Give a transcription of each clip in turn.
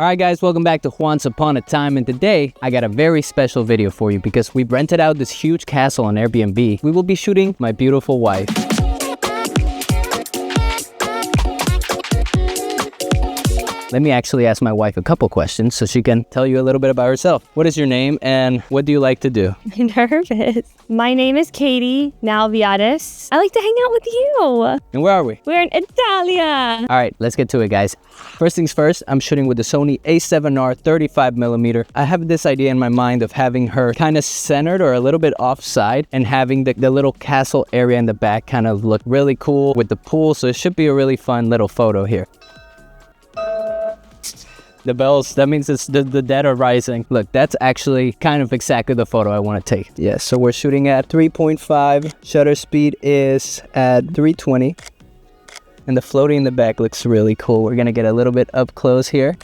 Alright guys, welcome back to Once Upon a Time, and today I got a very special video for you because we rented out this huge castle on Airbnb. We will be shooting my beautiful wife. Let me actually ask my wife a couple questions so she can tell you a little bit about herself. What is your name and what do you like to do? I'm nervous. My name is Katie Nalviadis. I like to hang out with you. And where are we? We're in Italia. All right, let's get to it, guys. First things first, I'm shooting with the Sony A7R 35mm. I have this idea in my mind of having her kind of centered or a little bit offside and having the little castle area in the back kind of look really cool with the pool. So it should be a really fun little photo here. The bells, that means it's the dead are rising. Look, that's actually kind of exactly the photo I want to take. Yes, so we're shooting at 3.5. Shutter speed is at 320. And the floating in the back looks really cool. We're going to get a little bit up close here.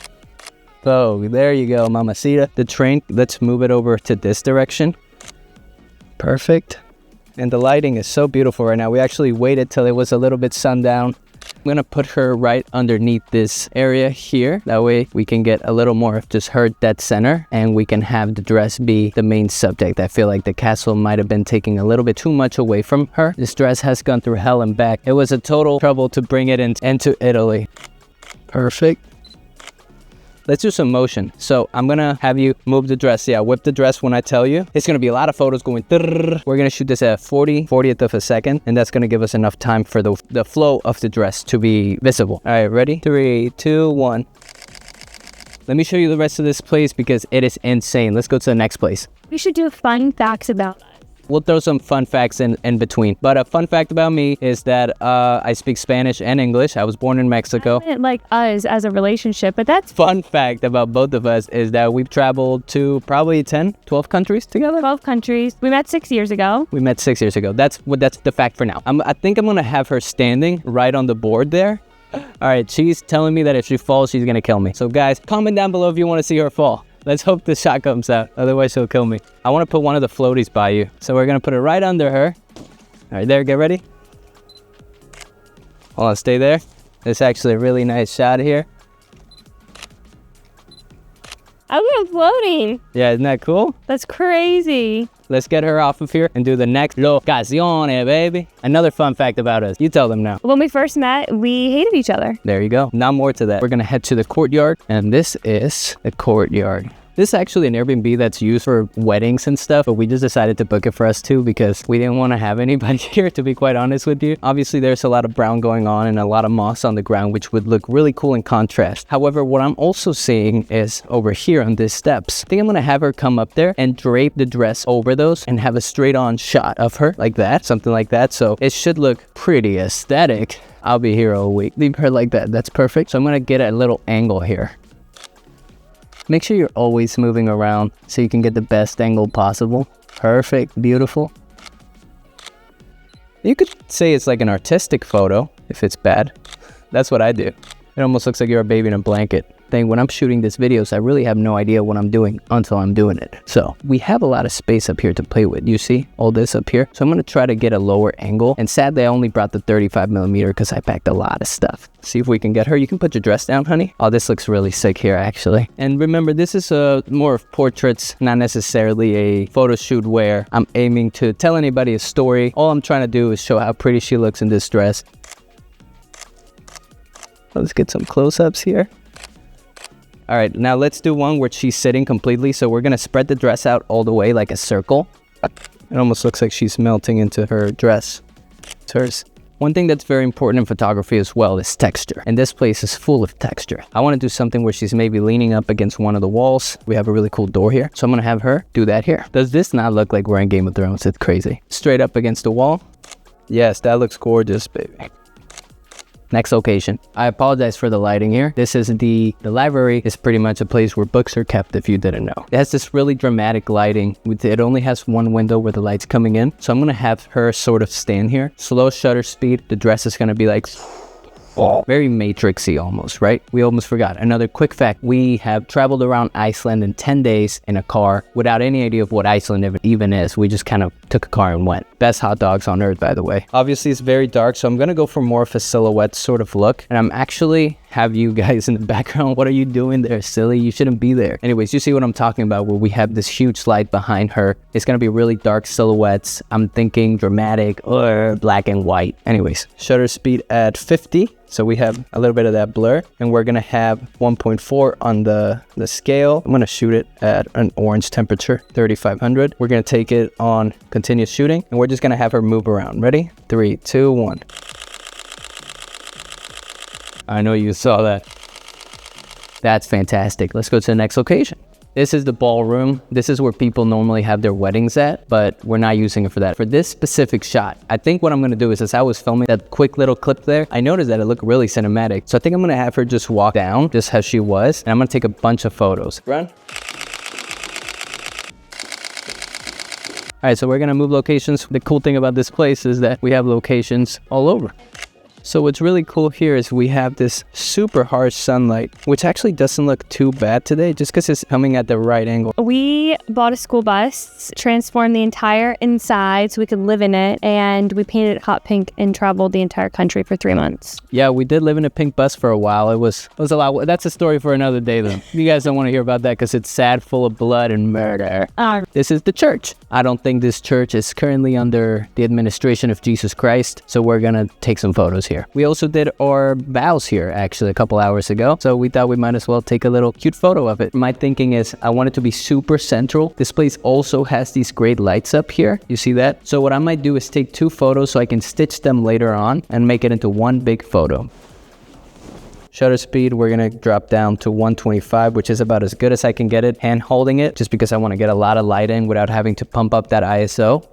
Oh, there you go, mamacita. The train, let's move it over to this direction. Perfect. And the lighting is so beautiful right now. We actually waited till it was a little bit sundown. I'm gonna put her right underneath this area here. That way we can get a little more of just her dead center and we can have the dress be the main subject. I feel like the castle might have been taking a little bit too much away from her. This dress has gone through hell and back. It was a total trouble to bring it into Italy. Perfect. Let's do some motion. So I'm gonna have you move the dress. Yeah, whip the dress when I tell you. It's gonna be a lot of photos going. We're gonna shoot this at 40th of a second, and that's gonna give us enough time for the flow of the dress to be visible. All right, ready? 3, 2, 1. Let me show you the rest of this place because it is insane. Let's go to the next place. We should do fun facts about us. We'll throw some fun facts in between. But a fun fact about me is that I speak Spanish and English. I was born in Mexico. I meant like us as a relationship, but that's Fun fact about both of us is that we've traveled to probably 10, 12 countries together. 12 countries. We met 6 years ago. We met 6 years ago. That's the fact for now. I think I'm gonna have her standing right on the board there. All right, she's telling me that if she falls, she's gonna kill me. So guys, comment down below if you wanna see her fall. Let's hope the shot comes out, otherwise she'll kill me. I want to put one of the floaties by you. So we're going to put it right under her. All right, there, get ready. Hold on, stay there. This is actually a really nice shot here. I'm floating. Yeah, isn't that cool? That's crazy. Let's get her off of here and do the next locazione, baby. Another fun fact about us. You tell them now. When we first met, we hated each other. There you go. Now more to that. We're going to head to the Courtyard, and this is the Courtyard. This is actually an Airbnb that's used for weddings and stuff, but we just decided to book it for us too because we didn't want to have anybody here, to be quite honest with you. Obviously, there's a lot of brown going on and a lot of moss on the ground, which would look really cool in contrast. However, what I'm also seeing is over here on these steps, I think I'm going to have her come up there and drape the dress over those and have a straight on shot of her like that, something like that. So it should look pretty aesthetic. I'll be here all week. Leave her like that. That's perfect. So I'm going to get a little angle here. Make sure you're always moving around so you can get the best angle possible. Perfect, beautiful. You could say it's like an artistic photo if it's bad. That's what I do. It almost looks like you're a baby in a blanket. When I'm shooting these videos, I really have no idea what I'm doing until I'm doing it. So we have a lot of space up here to play with. You see all this up here? So I'm going to try to get a lower angle. And sadly, I only brought the 35mm because I packed a lot of stuff. See if we can get her. You can put your dress down, honey. Oh, this looks really sick here, actually. And remember, this is more of portraits, not necessarily a photo shoot where I'm aiming to tell anybody a story. All I'm trying to do is show how pretty she looks in this dress. Let's get some close-ups here. All right, now let's do one where she's sitting completely. So we're gonna spread the dress out all the way like a circle. It almost looks like she's melting into her dress. It's hers. One thing that's very important in photography as well is texture. And this place is full of texture. I wanna do something where she's maybe leaning up against one of the walls. We have a really cool door here. So I'm gonna have her do that here. Does this not look like we're in Game of Thrones? It's crazy. Straight up against the wall. Yes, that looks gorgeous, baby. Next location. I apologize for the lighting here. This is the library is pretty much a place where books are kept, if you didn't know. It has this really dramatic lighting. It only has one window where the light's coming in. So I'm gonna have her sort of stand here. Slow shutter speed. The dress is gonna be like very matrixy almost, right? We almost forgot. Another quick fact, we have traveled around Iceland in 10 days in a car without any idea of what Iceland even is. We just kind of took a car and went. Best hot dogs on earth, by the way. Obviously, it's very dark, so I'm gonna go for more of a silhouette sort of look. And I'm actually have you guys in the background. What are you doing there, silly? You shouldn't be there. Anyways, you see what I'm talking about, where we have this huge light behind her. It's gonna be really dark silhouettes. I'm thinking dramatic or black and white. Anyways, shutter speed at 50. So we have a little bit of that blur, and we're gonna have 1.4 on the scale. I'm gonna shoot it at an orange temperature, 3500. We're gonna take it on continuous shooting, and we're just gonna have her move around. Ready? 3, 2, 1. I know you saw that. That's fantastic. Let's go to the next location. This is the ballroom. This is where people normally have their weddings at, but we're not using it for that. For this specific shot, I think what I'm gonna do is, as I was filming that quick little clip there, I noticed that it looked really cinematic. So I think I'm gonna have her just walk down, just as she was, and I'm gonna take a bunch of photos. Run. All right, so we're gonna move locations. The cool thing about this place is that we have locations all over. So what's really cool here is we have this super harsh sunlight, which actually doesn't look too bad today, just because it's coming at the right angle. We bought a school bus, transformed the entire inside so we could live in it, and we painted it hot pink and traveled the entire country for 3 months. Yeah, we did live in a pink bus for a while. It was a lot. That's a story for another day, though. You guys don't want to hear about that because it's sad, full of blood and murder. This is the church. I don't think this church is currently under the administration of Jesus Christ, so we're gonna take some photos here. We also did our vows here actually a couple hours ago, so we thought we might as well take a little cute photo of it. My thinking is I want it to be super central. This place also has these great lights up here. You see that? So what I might do is take 2 photos so I can stitch them later on and make it into one big photo. Shutter speed, we're gonna drop down to 125, which is about as good as I can get it, hand holding it, just because I wanna get a lot of light in without having to pump up that ISO.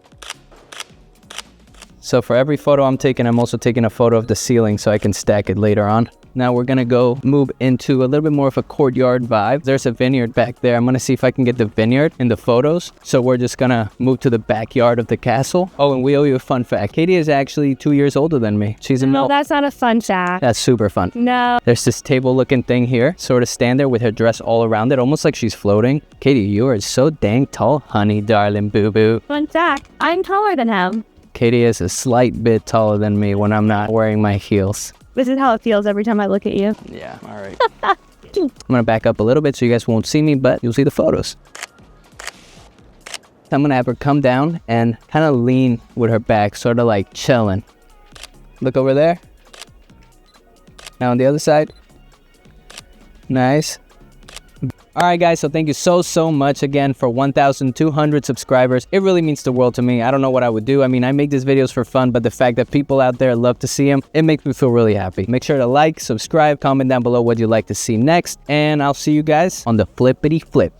So for every photo I'm taking, I'm also taking a photo of the ceiling so I can stack it later on. Now we're gonna go move into a little bit more of a courtyard vibe. There's a vineyard back there. I'm gonna see if I can get the vineyard in the photos. So we're just gonna move to the backyard of the castle. Oh, and we owe you a fun fact. Katie is actually 2 years older than me. She's a No, that's not a fun fact. That's super fun. No. There's this table looking thing here, sort of stand there with her dress all around it, almost like she's floating. Katie, you are so dang tall, honey, darling, boo-boo. Fun fact, I'm taller than him. Katie is a slight bit taller than me when I'm not wearing my heels. This is how it feels every time I look at you. Yeah, all right. I'm gonna back up a little bit so you guys won't see me, but you'll see the photos. I'm gonna have her come down and kind of lean with her back, sort of like chilling. Look over there. Now on the other side. Nice. All right, guys, so thank you so much again for 1,200 subscribers. It really means the world to me. I don't know what I would do. I mean, I make these videos for fun, but the fact that people out there love to see them, it makes me feel really happy. Make sure to like, subscribe, comment down below what you'd like to see next, and I'll see you guys on the flippity flip.